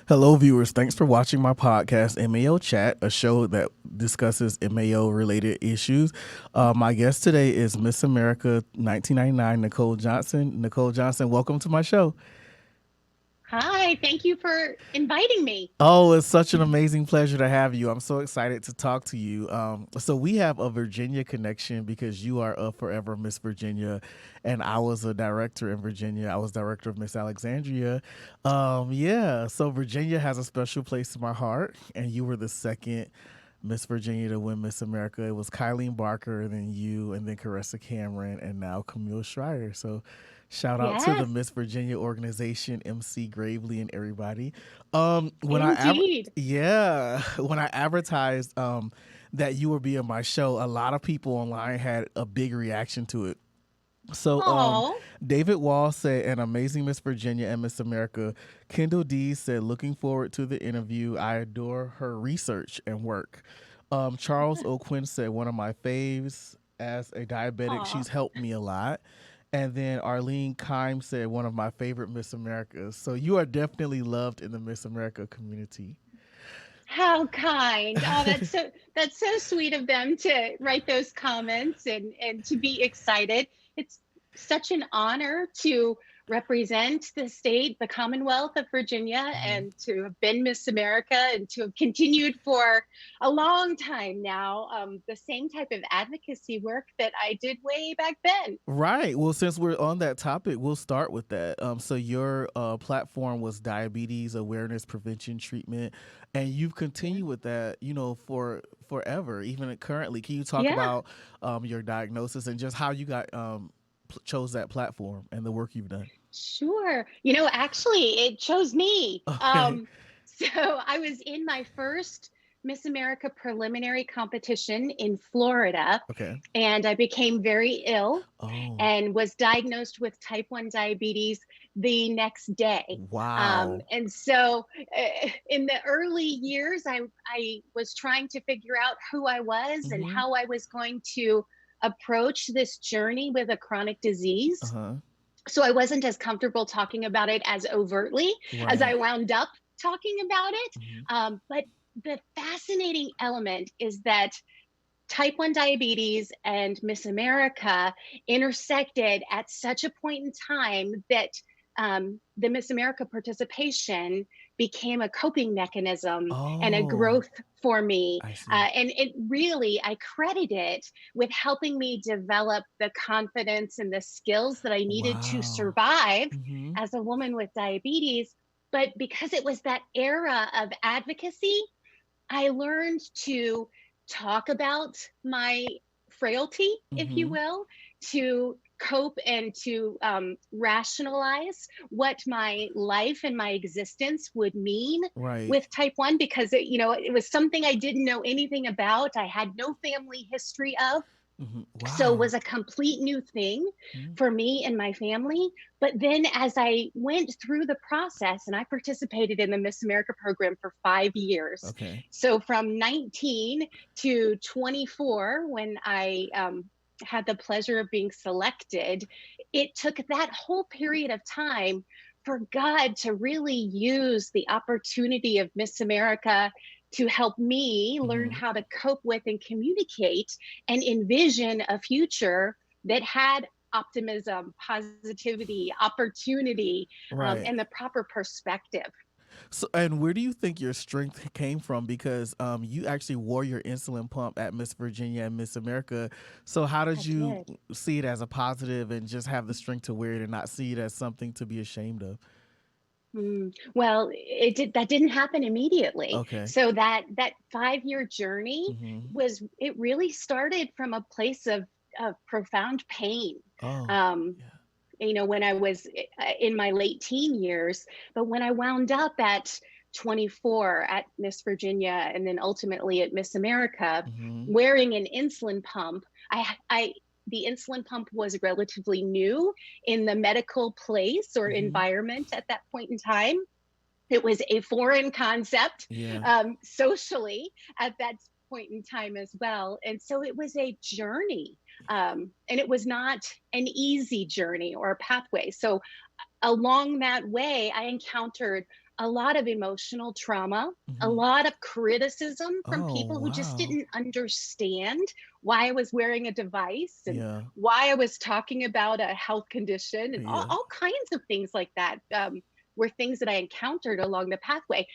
Hello, viewers. Thanks for watching my podcast, MAO Chat, a show that discusses MAO related issues. My guest today is Miss America 1999, Nicole Johnson. Nicole Johnson, welcome to my show. Hi, thank you for inviting me. Oh, it's such an amazing pleasure to have you. I'm so excited to talk to you. So we have a Virginia connection because you are a forever Miss Virginia, and I was a director in Virginia. I was director of Miss Alexandria. Yeah, so Virginia has a special place in my heart, and you were the second Miss Virginia to win Miss America. It was Kylene Barker, then you, and then Caressa Cameron, and now Camille Schreier. So shout out to the Yes, Miss Virginia organization, MC Gravely, and everybody. indeed. When I advertised that you were being my show, a lot of people online had a big reaction to it. So, Oh, David Wall said, "An amazing Miss Virginia and Miss America." Kendall D said, "Looking forward to the interview. I adore her research and work." Charles O'Quinn said, "One of my faves. As a diabetic, oh, she's helped me a lot." And then Arlene Kime said, "One of my favorite Miss Americas." So you are definitely loved in the Miss America community. how kind. Oh, that's so sweet of them to write those comments and to be excited. It's such an honor to represent the state, the Commonwealth of Virginia, Mhm. and to have been Miss America and to have continued for a long time now the same type of advocacy work that I did way back then. Right. Well, since we're on that topic, we'll start with that. So your platform was diabetes awareness, prevention, treatment, and you've Yeah. continued with that, for forever, even currently. Can you talk Yeah. about your diagnosis and just how you got chose that platform and the work you've done? Sure. Actually, it chose me. Okay. So I was in my first Miss America preliminary competition in Florida, Okay. and I became very ill Oh. and was diagnosed with type 1 diabetes the next day. Wow. And so in the early years, I was trying to figure out who I was and Mm-hmm. how I was going to approach this journey with a chronic Uh disease, huh. so I wasn't as comfortable talking about it as overtly as I Right. wound up talking about it. Mm-hmm. But the fascinating element is that type 1 diabetes and Miss America intersected at such a point in time that the Miss America participation became a coping mechanism and a Oh, growth for me. I see. And it really, I credit it with helping me develop the confidence and the skills that I needed to Wow. survive Mm-hmm. as a woman with diabetes. But because it was that era of advocacy, I learned to talk about my frailty, if you Mm-hmm. will, to cope and to rationalize what my life and my existence would mean Right. with type 1, because it was something I didn't know anything about. I had no family history of, Mm-hmm. so it Wow. was a complete new thing Mm-hmm. for me and my family. But then as I went through the process, and I participated in the Miss America program for 5 years, Okay. so from 19 to 24, when I had the pleasure of being selected, it took that whole period of time for God to really use the opportunity of Miss America to help me learn Mm-hmm. how to cope with and communicate and envision a future that had optimism, positivity, opportunity, Right. and the proper perspective. So, and where do you think your strength came from? Because you actually wore your insulin pump at Miss Virginia and Miss America. So, how I did you did. see it as a positive and just have the strength to wear it and not see it as something to be ashamed of? Well, that didn't happen immediately. Okay. So that 5 year journey Mm-hmm. it really started from a place of profound pain. Oh, Um, yeah. when I was in my late teen years, but when I wound up at 24 at Miss Virginia and then ultimately at Miss America, Mm-hmm. wearing an insulin pump, I the insulin pump was relatively new in the medical place or Mm-hmm. environment at that point in time. It was a foreign concept Yeah. socially at that point in time as well. And so it was a journey. And it was not an easy journey or a pathway. So along that way, I encountered a lot of emotional trauma, a Mhm. lot of criticism from Oh, people who just wow. didn't understand why I was wearing a device and Yeah. why I was talking about a health condition and Yeah. all kinds of things like that were things that I encountered along the pathway.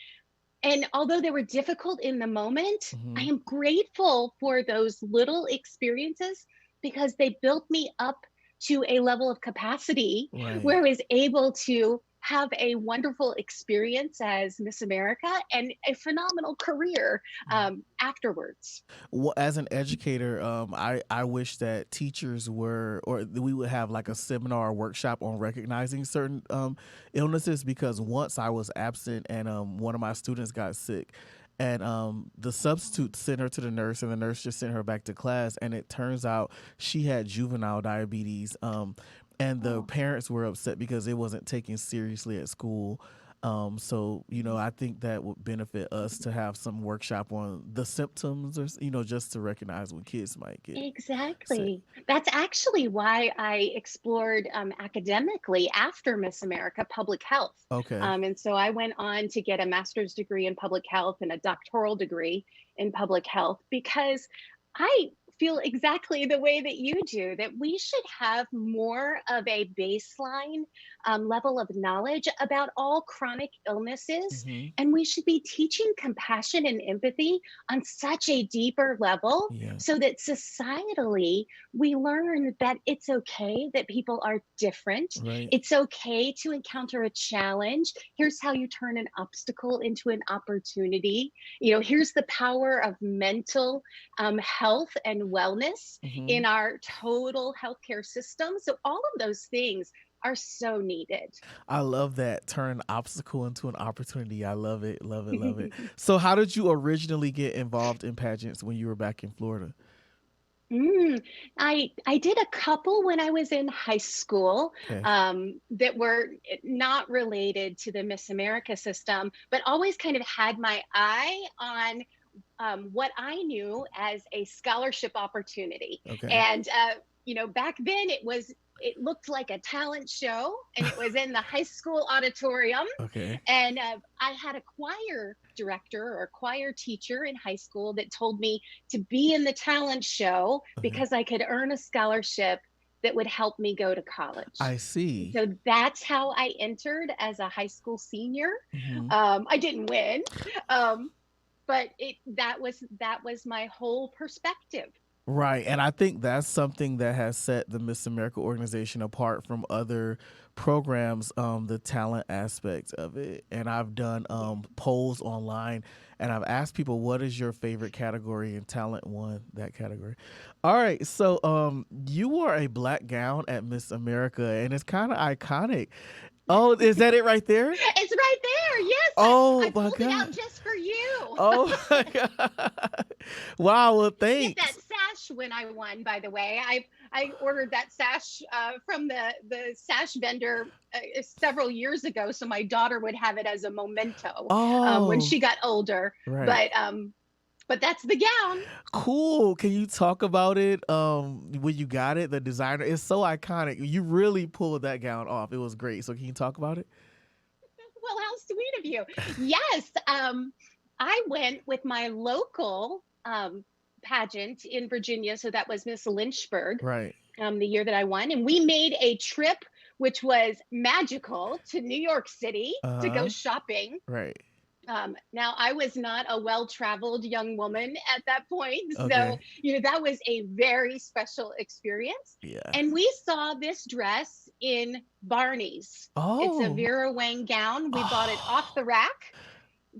And although they were difficult in the moment, I Mhm. am grateful for those little experiences because they built me up to a level of capacity where Right. I was able to have a wonderful experience as Miss America and a phenomenal career Mhm. afterwards. Well, as an educator, I wish that teachers were, or we would have like a seminar or workshop on recognizing certain illnesses. Because once I was absent, and one of my students got sick, and the substitute sent her to the nurse, and the nurse just sent her back to class, and it turns out she had juvenile diabetes. And the Oh, parents were upset because it wasn't taken seriously at school. So mhm. I think that would benefit us to have some workshop on the symptoms, or just to recognize when kids might get sick. Exactly. That's actually why I explored academically after Miss America public health. Okay. And so I went on to get a master's degree in public health and a doctoral degree in public health because I feel exactly the way that you do, that we should have more of a baseline level of knowledge about all chronic illnesses. Hmm. And we should be teaching compassion and empathy on such a deeper level Yeah. so that societally we learn that it's okay that people are different. Right. It's okay to encounter a challenge. Here's how you turn an obstacle into an opportunity. Here's the power of mental health and wellness in Hmm. our total healthcare system. So, all of those things are so needed. I love that, turn an obstacle into an opportunity. I love it, love it, love it. So, how did you originally get involved in pageants when you were back in Florida? I did a couple when I was in high school Okay. that were not related to the Miss America system, but always kind of had my eye on what I knew as a scholarship opportunity. Okay. And back then it looked like a talent show, and it was in the high school auditorium. Okay. And I had a choir director or choir teacher in high school that told me to be in the talent show Okay. because I could earn a scholarship that would help me go to college. I see. So that's how I entered as a high school senior. Hmm. I didn't win, um, but that was my whole perspective. Right. And I think that's something that has set the Miss America organization apart from other programs, the talent aspect of it. And I've done Yeah. polls online, and I've asked people, what is your favorite category, and talent won that category. All right. So you wore a black gown at Miss America, and it's kind of iconic. Oh, is that it right there? It's right there. Yes, I Oh my pulled it out God. just for you. Oh my God. Wow. Well, I get that thanks. sash when I won. By the way, I ordered that sash from the sash vendor several years ago, so my daughter would have it as a memento when Oh, she got older. right. But that's the gown. Cool. Can you talk about it? When you got it, the designer is so iconic. You really pulled that gown off. It was great. So can you talk about it? Well, how sweet of you. Yes, I went with my local pageant in Virginia. So that was Miss Lynchburg Right. the year that I won. And we made a trip, which was magical, to New York City Uh to go huh. shopping. Right. Now, I was not a well traveled young woman at that point. So, Okay. that was a very special experience. Yeah. And we saw this dress in Barney's. It's a Oh. Vera Wang gown. We bought it off Oh. the rack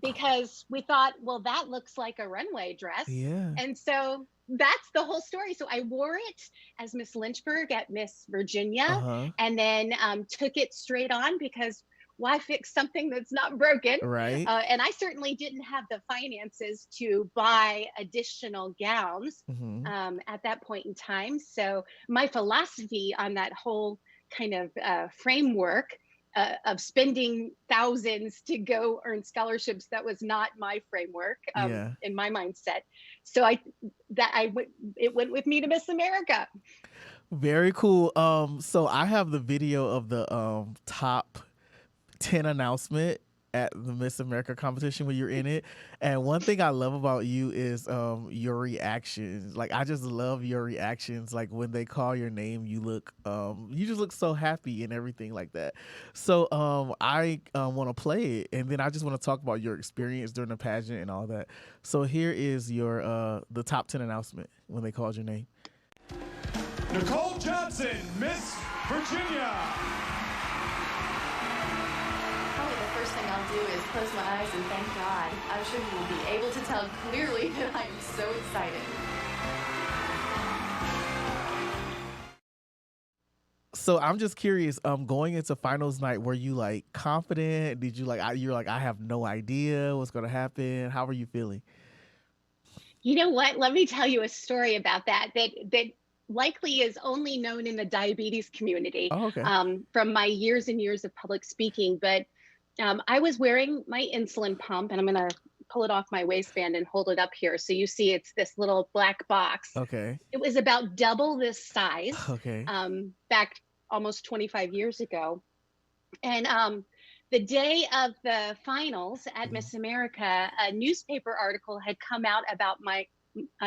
because we thought, well, that looks like a runway dress. Yeah. And so that's the whole story. So I wore it as Miss Lynchburg at Miss Uh Virginia, huh. and then took it straight on because why fix something that's not broken? Right. And I certainly didn't have the finances to buy additional gowns Mm-hmm. at that point in time. So my philosophy on that whole kind of framework of spending thousands to go earn scholarships, that was not my framework Yeah. in my mindset. So it went with me to Miss America. Very cool. So I have the video of the top 10 announcement. at the Miss America competition when you're in it. And one thing I love about you is your reactions. Like I just love your reactions. Like when they call your name, you just look so happy and everything like that. So I want to play it, and then I just want to talk about your experience during the pageant and all that. So here is your the top 10 announcement when they called your name. Nicole Johnson, Miss Virginia. Probably the first thing I'll do is close my eyes and thank God. I'm sure you will be able to tell clearly that I am so excited. So I'm just curious, going into finals night, were you like confident? Did you like, you're like, I have no idea what's going to happen. How were you feeling? You know what? Let me tell you a story about that likely is only known in the diabetes community Oh, okay. from my years and years of public speaking. But I was wearing my insulin pump, and I'm going to pull it off my waistband and hold it up here. So you see it's this little black box. Okay. It was about double this size Okay. back almost 25 years ago. And the day of the finals at Miss America, a newspaper article had come out about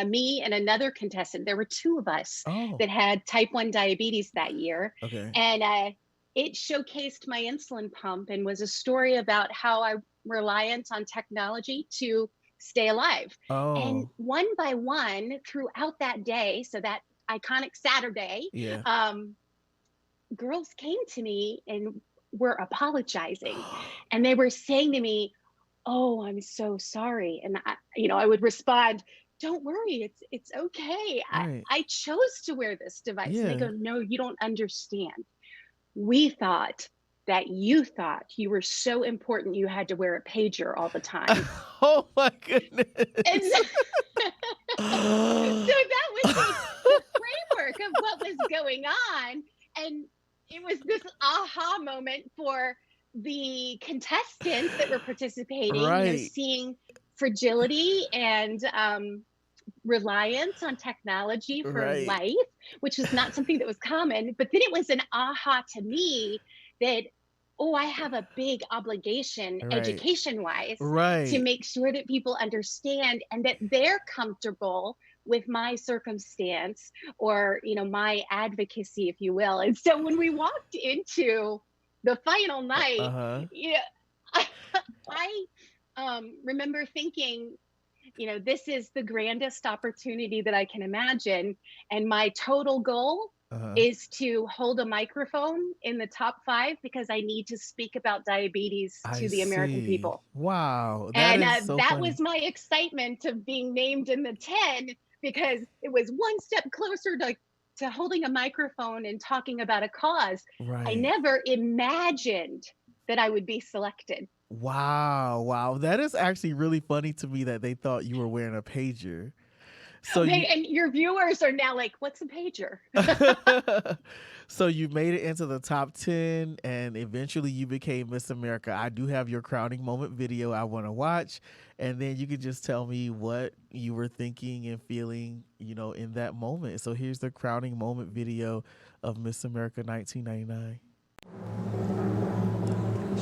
me and another contestant. There were two of us that had type 1 diabetes that year. Okay. And it showcased my insulin pump and was a story about how I'm reliant on technology to stay alive. And one by one throughout that day, so that iconic Saturday, girls came to me and were apologizing. And they were saying to me, "Oh, I'm so sorry." And I would respond, "Don't worry, it's okay. Right. I chose to wear this device." And they Yeah. go, "No, you don't understand. We thought that you thought you were so important you had to wear a pager all the time." Oh my goodness. And so that was the framework of what was going on. And it was this aha moment for the contestants that were participating, Right. seeing fragility and reliance on technology for Right. life, which was not something that was common. But then it was an aha to me that, I have a big obligation Right. education-wise Right. to make sure that people understand and that they're comfortable with my circumstance or, my advocacy, if you will. And so when we walked into the final night, I remember thinking, this is the grandest opportunity that I can imagine. And my total goal is to hold a microphone in the top 5 because I need to speak about diabetes to the American people. Wow. And Is so that funny. was my excitement of being named in the 10 because it was one step closer to holding a microphone and talking about a cause. Right. I never imagined that I would be selected. Wow. That is actually really funny to me that they thought you were wearing a pager. So And your viewers are now like, "What's a pager?" So you made it into the top 10 and eventually you became Miss America. I do have your crowning moment video I want to watch. And then you could just tell me what you were thinking and feeling, in that moment. So here's the crowning moment video of Miss America 1999.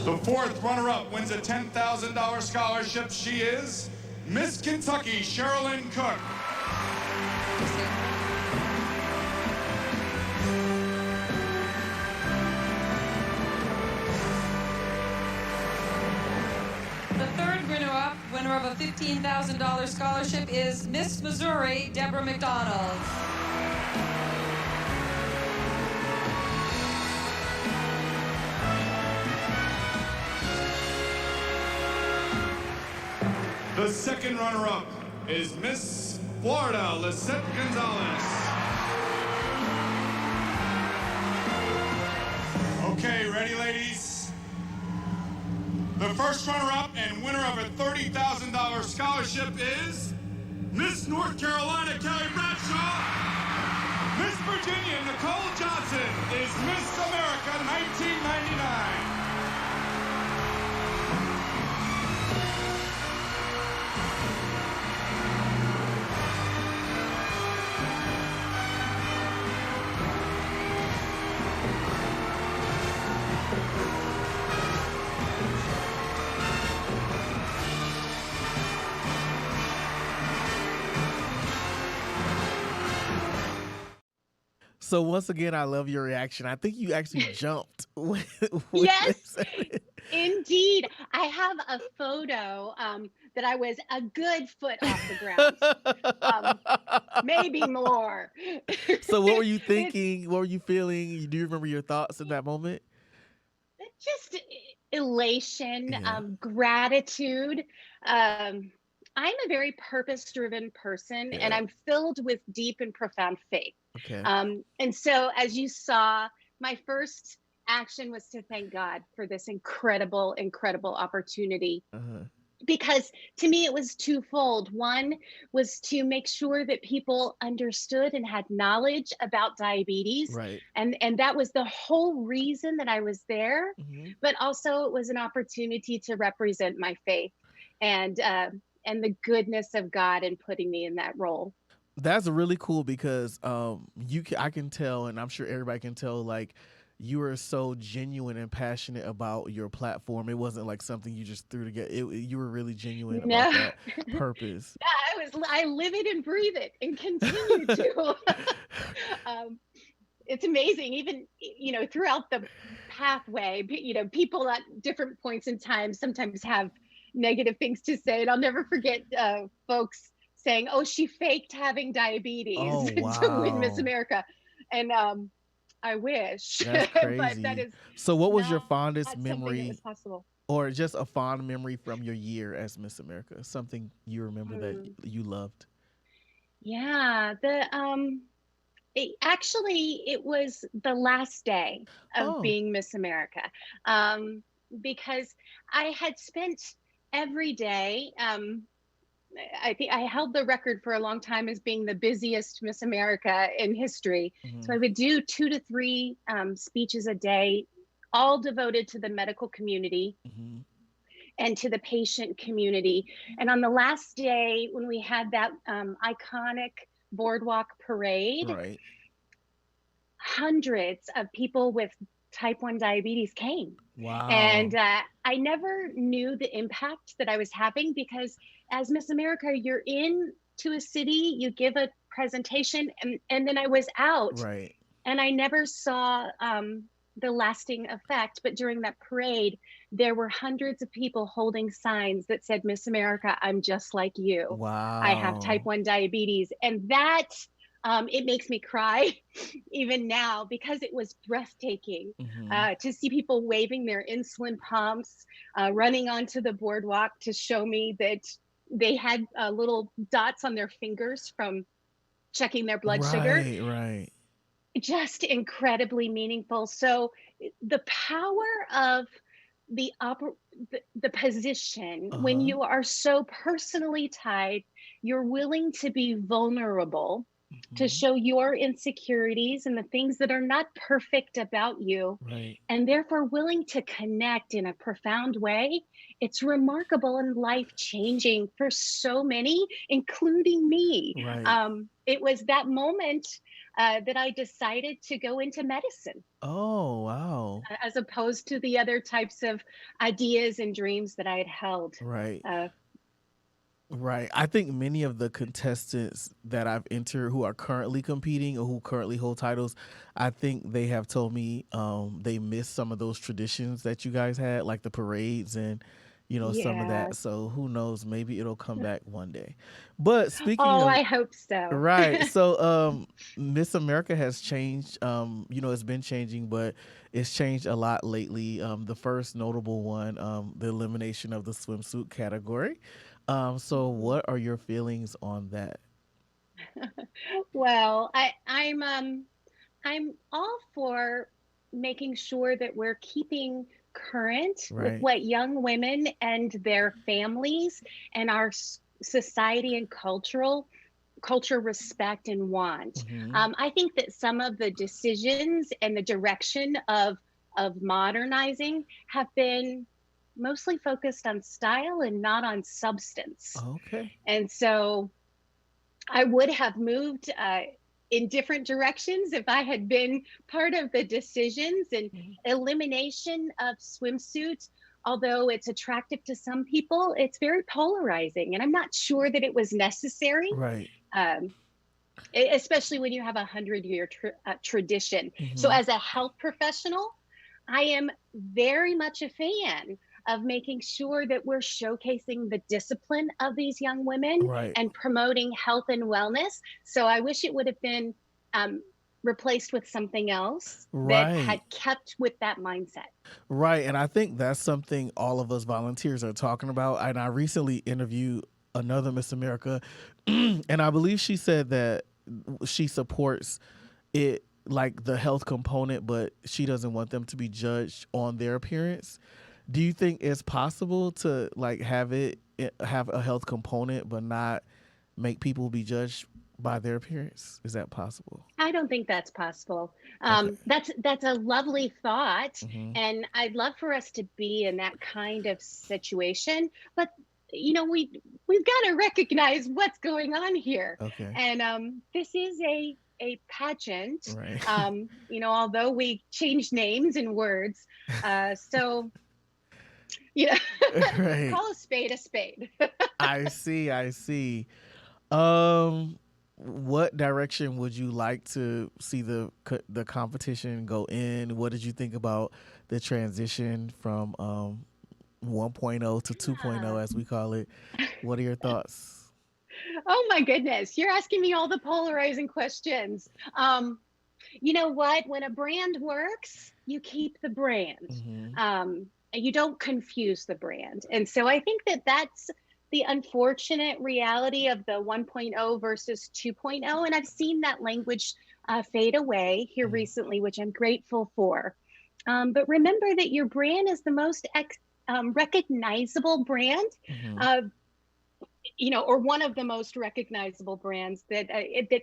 The fourth runner-up wins a $10,000 scholarship. She is Miss Kentucky, Sherilyn Cook. The third runner-up, winner of a $15,000 scholarship, is Miss Missouri, Deborah McDonald. The second runner-up is Miss Florida, Lisette Gonzalez. Okay, ready, ladies? The first runner-up and winner of a $30,000 scholarship is Miss North Carolina, Kelly Bradshaw. Miss Virginia, Nicole Johnson is Miss America 1999. So once again, I love your reaction. I think you actually jumped when they Yes, said it. indeed. I have a photo that I was a good foot off the ground, um, maybe more. So what were you It's thinking? What were you feeling? Do you remember your thoughts in that moment? just elation, Yeah. gratitude. Um, I'm a very purpose driven person and Yeah. I'm filled with deep and profound faith. Okay. And so, as you saw, my first action was to thank God for this incredible, incredible opportunity, Uh-huh. because to me it was twofold. One was to make sure that people understood and had knowledge about diabetes, Right. and that was the whole reason that I was there. Hmm. But also it was an opportunity to represent my faith and the goodness of God in putting me in that role. That's really cool because I can tell, and I'm sure everybody can tell, like you are so genuine and passionate about your platform. It wasn't like something you just threw together. You were really genuine No. about that purpose. I live it and breathe it and continue to. um, it's amazing, even throughout the pathway, people at different points in time sometimes have negative things to say, and I'll never forget folks saying, oh, she faked having Oh diabetes to win Miss wow, America. And I wish, that's but that crazy. is So, what was your not fondest something that was memory, possible. or just a fond memory from your year as Miss America? Something you remember that Hmm. you loved? Yeah, actually, it was the last day of Oh, being Miss America, um, because I had spent every day. I think I held the record for a long time as being the busiest Miss America in history. So hmm, I would do 2 to 3 speeches a day, all devoted to the medical community hmm, and to the patient community. And on the last day, when we had that iconic boardwalk parade, right. hundreds of people with type 1 diabetes came. And Wow. I never knew the impact that I was having, because as Miss America, you're in to a city, you give a presentation, and then I was out, Right. and I never saw the lasting effect. But during that parade, there were hundreds of people holding signs that said, Miss America, I'm just like you. I have type Wow. 1 diabetes. And that, it makes me cry even now, because it was breathtaking Hmm. to see people waving their insulin pumps, running onto the boardwalk to show me that they had little dots on their fingers from checking their blood sugar. Right. Right. Just incredibly meaningful. So the power of the position, Uh when huh. you are so personally tied, you're willing to be vulnerable, to Hmm. show your insecurities and the things that are not perfect about you, Right. and therefore willing to connect in a profound way. It's remarkable and life changing for so many, including me. Right. It was that moment that I decided to go into medicine, Oh wow. as opposed to the other types of ideas and dreams that I had held. Right. Uh, Right. I think many of the contestants that I've entered who are currently competing or who currently hold titles, I think they have told me they miss some of those traditions that you guys had, like the parades and some of that. yes. So who knows? Maybe it'll come back one day. But speaking Oh, of I hope so. right, so Miss America has changed. It's been changing, but it's changed a lot lately. The first notable one, the elimination of the swimsuit category. So what are your feelings on that? Well, I'm all for making sure that we're keeping current with Right. what young women and their families and our society and culture respect and want. Hmm. I think that some of the decisions and the direction of modernizing have been mostly focused on style and not on substance. Okay. And so I would have moved in different directions if I had been part of the decisions. And Mhm. elimination of swimsuits, although it's attractive to some people, it's very polarizing. And I'm not sure that it was necessary. Right. Um, especially when you have a 100-year tradition. So Hmm. as a health professional, I am very much a fan of making sure that we're showcasing the discipline of these young women Right. and promoting health and wellness. So I wish it would have been um, replaced with something else that had Right. kept with that mindset. Right. And I think that's something all of us volunteers are talking about. And I recently interviewed another Miss America, and I believe she said that she supports it, like the health component, but she doesn't want them to be judged on their appearance. Do you think it's possible to like have a health component but not make people be judged by their appearance? Is that possible? I don't think that's possible. Okay. That's a lovely thought, Hmm. and I'd love for us to be in that kind of situation. But we've got to recognize what's going on here, Okay. and this is a pageant. Right. Although we changed names and words, so you know, Right. call a spade a spade. I see. I see. Um, what direction would you like to see the competition go in? What did you think about the transition from 1.0 to 2.0, as we call it? What are your thoughts? Oh my goodness, you're asking me all the polarizing questions. You know what? When a brand works, you keep the brand. Hmm. You don't confuse the brand. And so I think that that's the unfortunate reality of the 1.0 versus 2.0. And I've seen that language fade away here recently, which I'm grateful for. But remember that your brand is the most recognizable brand Hmm. uh, or one of the most recognizable brands that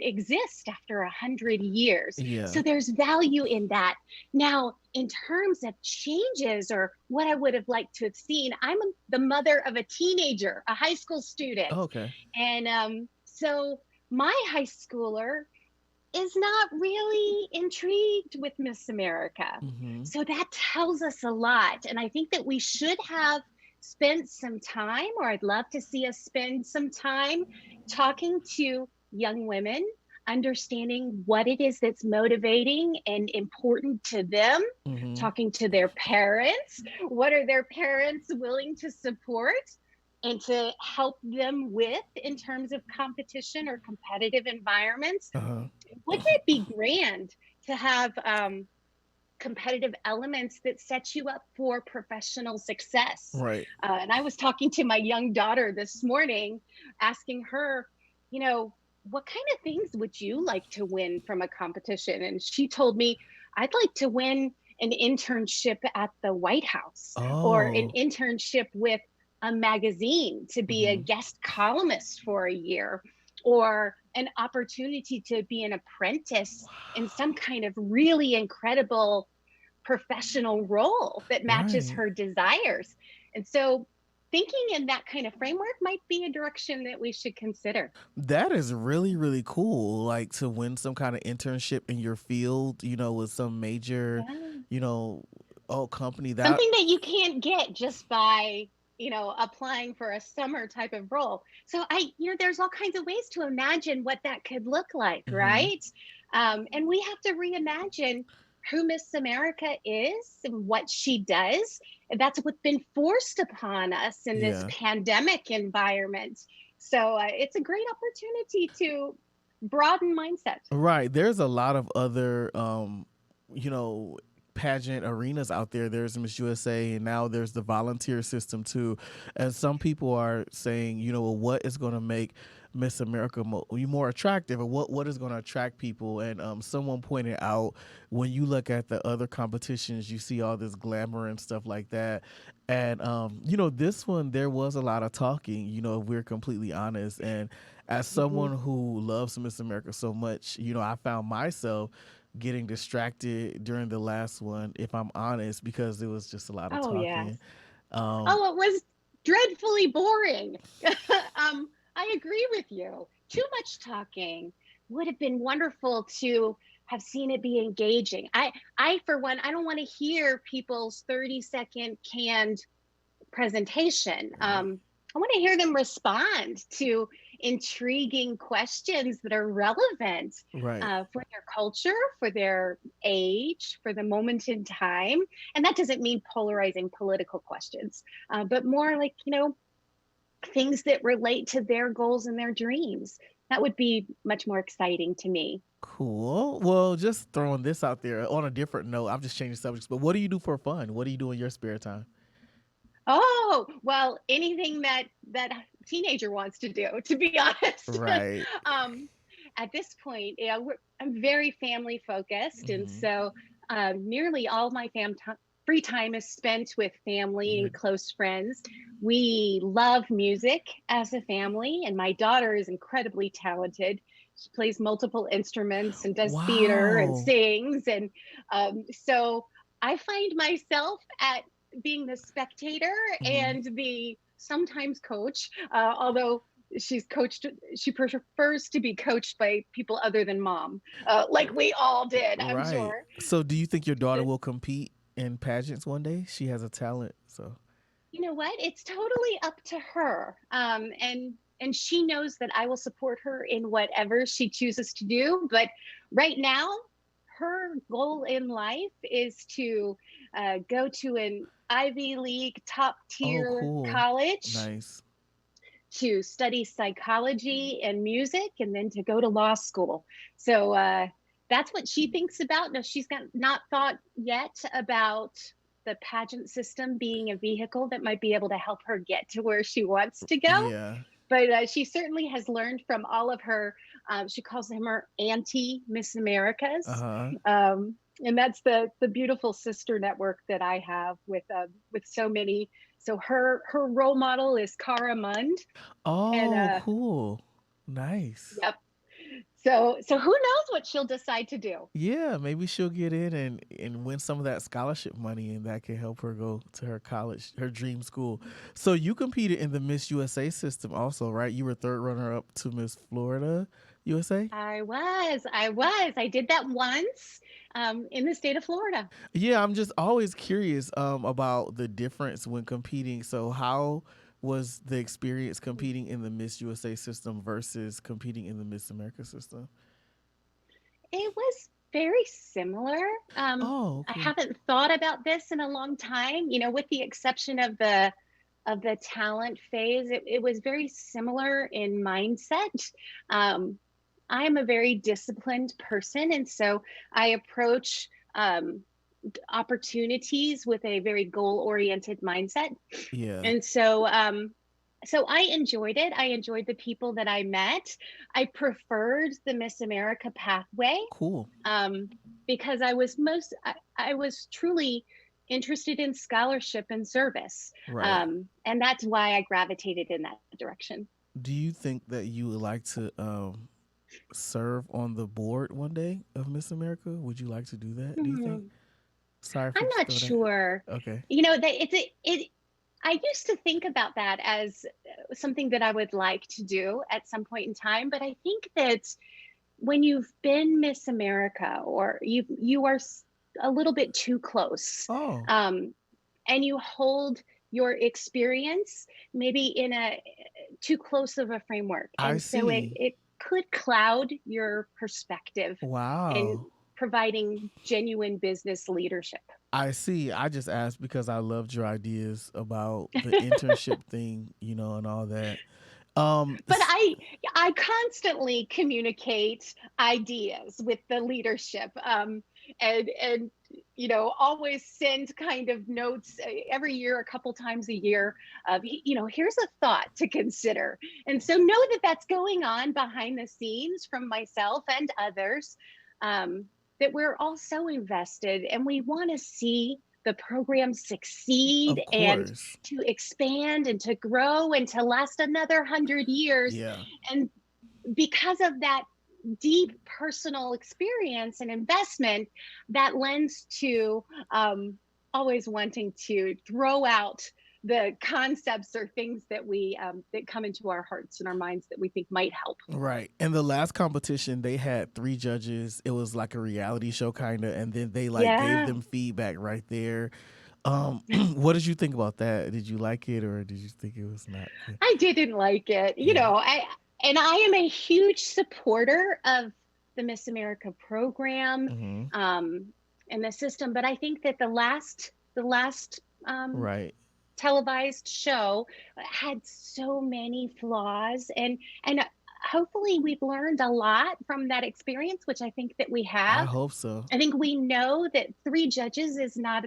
exist after 100 years. Yeah. So there's value in that. Now, in terms of changes or what I would have liked to have seen, I'm the mother of a teenager, a high school student, Oh, okay. and so my high schooler is not really intrigued with Miss America. Hmm. So that tells us a lot. And I think that we should have spent some time, or I'd love to see us spend some time talking to young women, understanding what it is that's motivating and important to them, Hmm. talking to their parents. What are their parents willing to support? And to help them with in terms of competition or competitive environments. Uh-huh. Wouldn't it be grand to have competitive elements that set you up for professional success? Right. And I was talking to my young daughter this morning, asking her, what kind of things would you like to win from a competition? And she told me, I'd like to win an internship at the White House or an Oh. internship with a magazine to be a Hmm. guest columnist for a year, or an opportunity to be an apprentice in some kind of really incredible professional role that matches Right. her desires. And so thinking in that kind of framework might be a direction that we should consider. That is really, really cool. Like to win some kind of internship in your field, with some major, Yeah. you know, company that. Something that you can't get just by applying for a summer type of role. So there's all kinds of ways to imagine what that could look like, Hmm. right? And we have to reimagine who Miss America is and what she does. And that's what's been forced upon us in this Yeah. pandemic environment. So it's a great opportunity to broaden mindset. Right. There's a lot of other you know, pageant arenas out there. There's Miss USA, and now there's the volunteer system too. And some people are saying, well, what is going to make Miss America more attractive, or what is going to attract people? And someone pointed out, when you look at the other competitions, you see all this glamour and stuff like that. And this one, there was a lot of talking, if we're completely honest. And as Mhm. someone who loves Miss America so much, I found myself getting distracted during the last one, if I'm honest, because it was just a lot of Oh, yes. talking. Um, Oh, it was dreadfully boring. I agree with you. Too much talking. Would have been wonderful to have seen it be engaging. I for one, I don't want to hear people's 30-second canned presentation. right. I want to hear them respond to intriguing questions that are relevant Right. for their culture, for their age, for the moment in time. And that doesn't mean polarizing political questions, but more like, things that relate to their goals and their dreams. That would be much more exciting to me. Cool. Well, just throwing this out there on a different note, I'm just changing subjects, but what do you do for fun? What do you do in your spare time? Oh, well, anything that teenager wants to do, to be honest. Right. um, at this point, I'm very family focused, and Hmm. so nearly all my free time is spent with family and close friends. We love music as a family, and my daughter is incredibly talented. She plays multiple instruments and does theater and Wow. sings, and so I find myself at being the spectator Hmm. and the sometimes coach, although she prefers to be coached by people other than mom, like we all did, I'm Right. sure. So, do you think your daughter will compete in pageants one day? She has a talent. So, You know what? It's totally up to her. And she knows that I will support her in whatever she chooses to do. But right now, her goal in life is to go to an Ivy League top oh, tier cool. college, Nice. to study psychology and music, and then to go to law school. So that's what she thinks about. No, she's got not thought yet about the pageant system being a vehicle that might be able to help her get to where she wants to go. Yeah. But she certainly has learned from all of her, she calls them her anti Miss Uh Americas. huh. And that's the beautiful sister network that I have with so many. So her role model is Cara Mund, and Oh, cool. Nice. yep. So who knows what she'll decide to do? Yeah, maybe she'll get in and win some of that scholarship money, and that can help her go to her college, her dream school. So you competed in the Miss USA system, also, right? You were third runner up to Miss Florida USA. I did that once in the state of Florida. Yeah, I'm just always curious about the difference when competing. So how was the experience competing in the Miss USA system versus competing in the Miss America system? It was very similar. Oh, I cool. haven't thought about this in a long time. With the exception of the talent phase, it was very similar in mindset. Um, I'm a very disciplined person, and so I approach opportunities with a very goal oriented mindset. Yeah, And so I enjoyed it. I enjoyed the people that I met. I preferred the Miss America pathway, cool. um, because I was truly interested in scholarship and service, Right. and that's why I gravitated in that direction. Do you think that you would like to serve on the board one day of Miss America? Would you like to do that? Do you think? Hmm. Sorry for I'm just not throwing that. sure. Okay. That it. I used to think about that as something that I would like to do at some point in time, but I think that when you've been Miss America, or you are a little bit too close, Oh, um, and you hold your experience maybe in a too close of a framework, I and so it see. it could cloud your perspective in Wow. providing genuine business leadership. I see. I just asked because I loved your ideas about the internship thing, and all that. But I constantly communicate ideas with the leadership, and always send kind of notes every year, a couple times a year, of here's a thought to consider. And so know that that's going on behind the scenes from myself and others, um, that we're all so invested and we want to see the program succeed of and course. to expand and to grow and to last another 100 years. Yeah. And because of that deep personal experience and investment, that lends to always wanting to throw out the concepts or things that come into our hearts and our minds that we think might help. Right. And the last competition, they had three judges. It was like a reality show kind of, and then they like gave Yeah, them feedback right there. What did you think about that? Did you like it or did you think it was not good? I didn't like it. Yeah. And I am a huge supporter of the Miss America program, Hmm. and the system. But I think that the last Right. televised show had so many flaws, and hopefully we've learned a lot from that experience, which I think that we I have. hope so. I think we know that three judges is not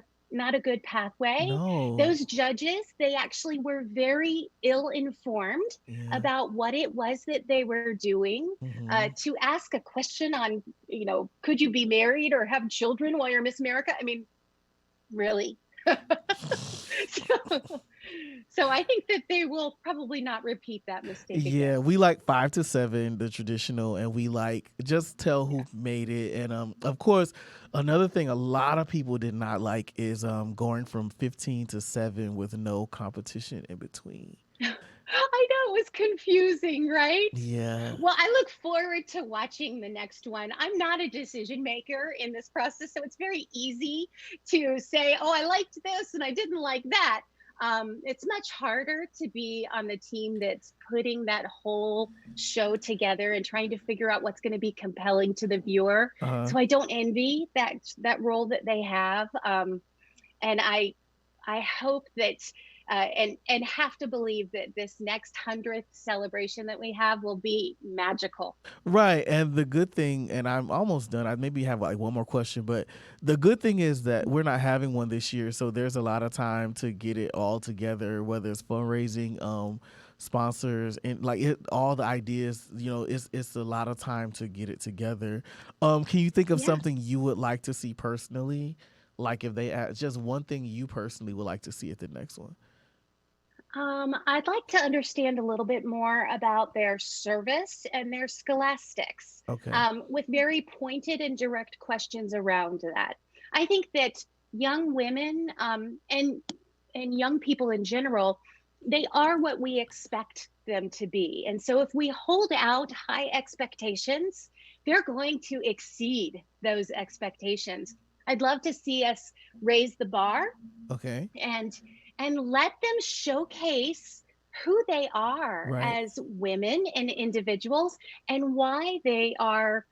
a good pathway. No. Those judges, they actually were very ill informed Yeah. about what it was that they were doing. Hmm. To ask a question on, could you be married or have children while you're Miss America? I mean, really? so, so I think that they will probably not repeat that mistake Yeah, again. we like 5 to 7, the traditional, and we like just tell who made it. And of course, another thing a lot of people did not like is going from 15 to 7 with no competition in between. I know it was confusing, right? Yeah. Well, I look forward to watching the next one. I'm not a decision maker in this process, so it's very easy to say, oh, I liked this and I didn't like that. It's much harder to be on the team that's putting that whole show together and trying to figure out what's going to be compelling to the viewer. Uh-huh. So I don't envy that role that they have. And I hope that and have to believe that this next 100th celebration that we have will be magical. Right. And the good thing, and I'm almost done. I maybe have like one more question, but the good thing is that we're not having one this year. So there's a lot of time to get it all together, whether it's fundraising, sponsors, and like all the ideas, it's a lot of time to get it together. Can you think of Yeah. something you would like to see personally? Like if they add just one thing you personally would like to see at the next one. I'd like to understand a little bit more about their service and their scholastics, Okay. with very pointed and direct questions around that. I think that young women, and young people in general, they are what we expect them to be. And so if we hold out high expectations, they're going to exceed those expectations. I'd love to see us raise the bar Okay. and let them showcase who they are Right. as women and individuals, and why they are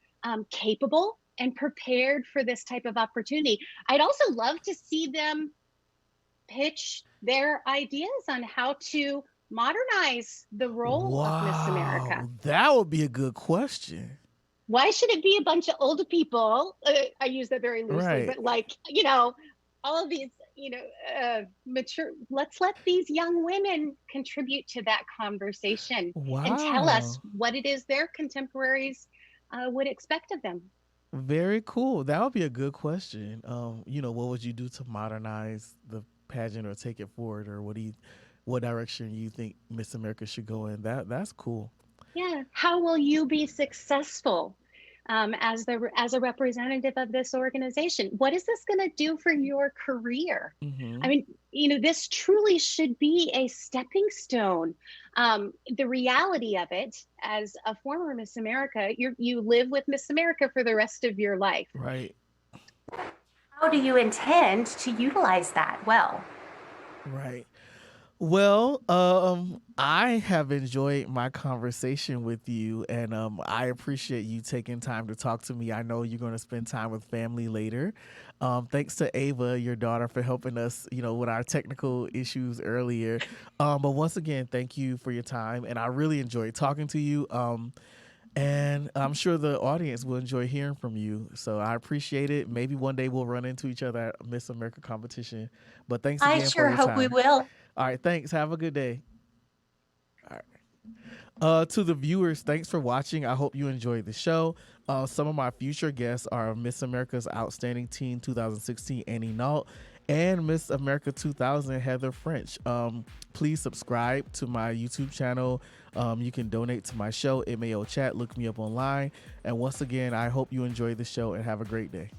capable and prepared for this type of opportunity. I'd also love to see them pitch their ideas on how to modernize the role of Miss America. Wow. That would be a good question. Why should it be a bunch of old people? I use that very loosely, Right. but like, all of these, mature, let's let these young women contribute to that conversation and tell us Wow. what it is their contemporaries would expect of them. Very cool. That would be a good question. What would you do to modernize the pageant or take it forward, or what direction you think Miss America should go in? That's cool. Yeah. How will you be successful as a representative of this organization? What is this going to do for your career? I Hmm. mean, this truly should be a stepping stone. The reality of it, as a former Miss America, you live with Miss America for the rest of your life. Right. How do you intend to utilize that well? Right. Well, I have enjoyed my conversation with you, and I appreciate you taking time to talk to me. I know you're going to spend time with family later. Thanks to Ava, your daughter, for helping us, with our technical issues earlier. But once again, thank you for your time, and I really enjoyed talking to you. And I'm sure the audience will enjoy hearing from you. So I appreciate it. Maybe one day we'll run into each other at Miss America competition. But thanks I again for sure your hope we time. will. All right, thanks. Have a good day. All right. To the viewers, thanks for watching. I hope you enjoyed the show. Some of my future guests are Miss America's Outstanding Teen 2016, Annie Nault, and Miss America 2000, Heather French. Please subscribe to my YouTube channel. You can donate to my show, MAO Chat. Look me up online. And once again, I hope you enjoy the show and have a great day.